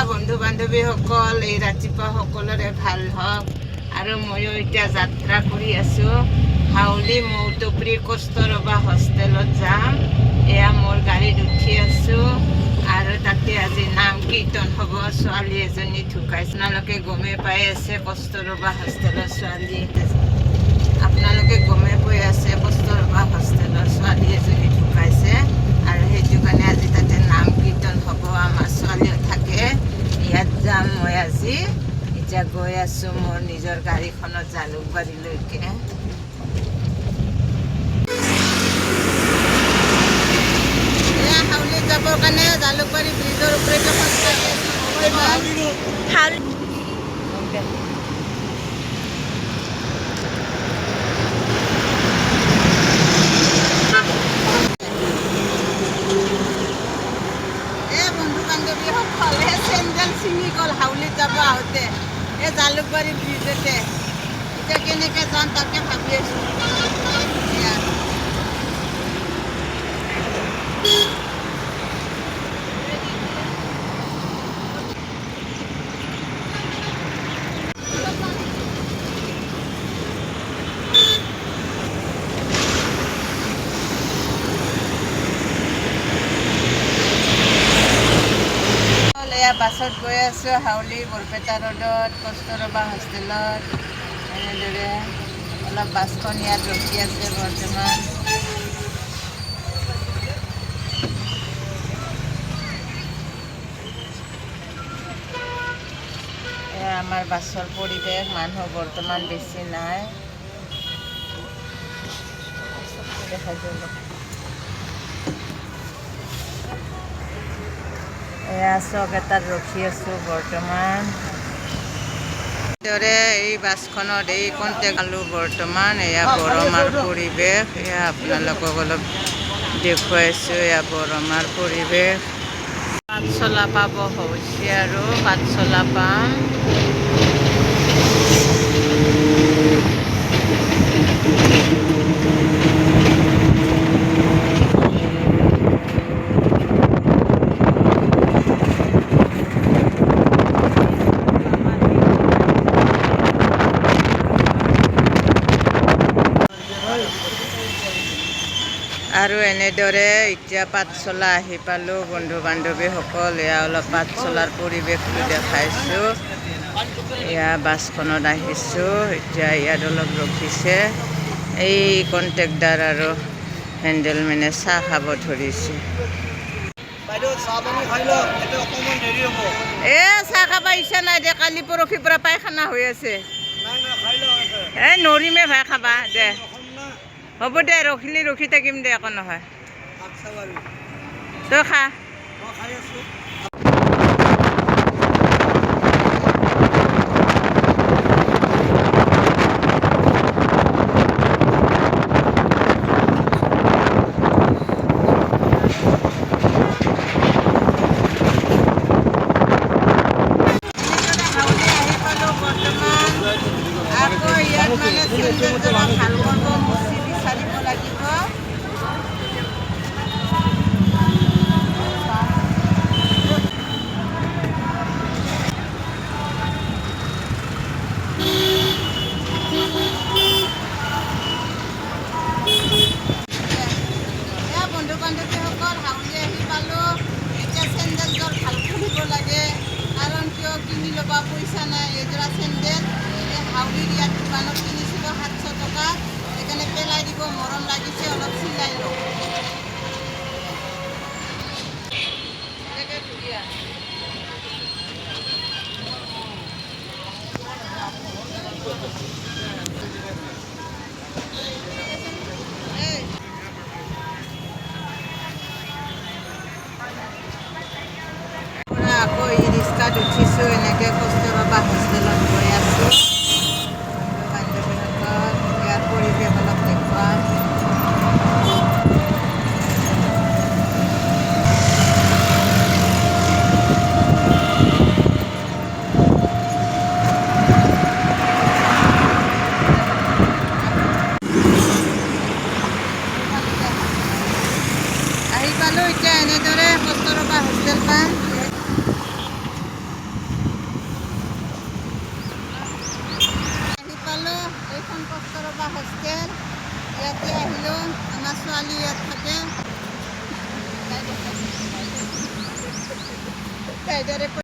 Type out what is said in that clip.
বন্ধু বান্ধৱীসকল, এই ৰাতিপুৱা সকলোৰে ভাল হওক। আৰু ময়ো এতিয়া যাত্ৰা কৰি আছোঁ হাউলি মৌটুপুৰী কষ্টৰবা হোষ্টেলত যাম। এয়া মোৰ গাড়ীত উঠি আছোঁ আৰু তাতে আজি নাম কীৰ্তন হ'ব। ছোৱালী এজনী ঢুকাইছে, আপোনালোকে গমেই পাই আছে। কষ্টৰবা হোষ্টেলৰ ছোৱালী, আপোনালোকে গমেই পাই আছে কষ্টৰবা হোষ্টেলৰ ছোৱালী এজনী ঢুকাইছে আৰু সেইটো কাৰণে আজি তাতে নাম কীৰ্তন হ'ব। আমাৰ ছোৱালীও থাকে, ইয়াত যাম মই আজি। এতিয়া গৈ আছোঁ মোৰ নিজৰ গাড়ীখনত জালুকবাৰীলৈকে। এয়া হাউলিত যাবৰ কাৰণে জালুকবাৰী ব্ৰিজৰ ওপৰতে খোজকাঢ়ি আছোঁ। চেণ্ডেল ছিঙি গ'ল হাউলিত যাব আহোঁতে, এই জালুকবাৰী ব্ৰিজতে। এতিয়া কেনেকৈ যাম তাকে ভাবি আছোঁ। বাছত গৈ আছোঁ হাউলি বৰপেটা ৰোডত কষ্টৰবা হোষ্টেলত। এনেদৰে অলপ বাছখন ইয়াত ৰখি আছে বৰ্তমান। এয়া আমাৰ বাছৰ পৰিৱেশ, মানুহ বৰ্তমান বেছি নাই। দেখা যাব। এয়া চক এটাত ৰখি আছোঁ বৰ্তমান। এই বাছখনত এই কণ্টেক্ট আলোঁ বৰ্তমান। এয়া বৰমাৰ পৰিৱেশ, এয়া আপোনালোকক অলপ দেখুৱাইছোঁ। এয়া বৰমাৰ পৰিৱেশ। পাঠশালা পাব হৈছে আৰু পাঠশালা পাম। আৰু এনেদৰে এতিয়া পাঠশালা আহি পালোঁ বন্ধু বান্ধৱীসকল। এয়া অলপ পাঠশালাৰ পৰিৱেশটো দেখাইছোঁ। এয়া বাছখনত আহিছোঁ, এতিয়া ইয়াত অলপ ৰখিছে। এই কণ্টেক্টাৰ আৰু হেণ্ডেলমেনে চাহ খাব ধৰিছে। চাহ খাব ইচ্ছা নাই দে, কালি পৰহিৰ পৰা পায়খানা হৈ আছে। এই নৰিমে ভাই খাবা দে। হ'ব দে, ৰখিলে ৰখি থাকিম দে, একো নহয়। তই খা। আকৌ ইয়াত মানে চেণ্ডেল জোৰা ভাল কৰিব মুচি বিচাৰিব লাগিব। বন্ধু বান্ধৱীসকল, হাউলি আহি পালোঁ। এতিয়া চেণ্ডেলযোৰ ভাল কৰিব লাগে, কাৰণ কিয় কিনি ল'ব পইচা নাই। এযোৰা চেণ্ডেল হাউলিৰ ইয়াত দোকানত কিনিছিলোঁ 700 টকা, সেইকাৰণে পেলাই দিব মৰম লাগিছে, অলপ চিলাই লওঁ। আকৌ ই ৰিক্সাত উঠিছোঁ, এনেকৈ কষ্টৰবা হোষ্টেলত গৈ আছোঁ। বন্ধু বান্ধৱীসকল, ইয়াৰ পৰিৱেশ অলপ দেখুৱাম। ৰবা হোষ্টেল ইয়াতে আহিলোঁ আমাৰ ছোৱালী ইয়াত থাকে তাইদৰে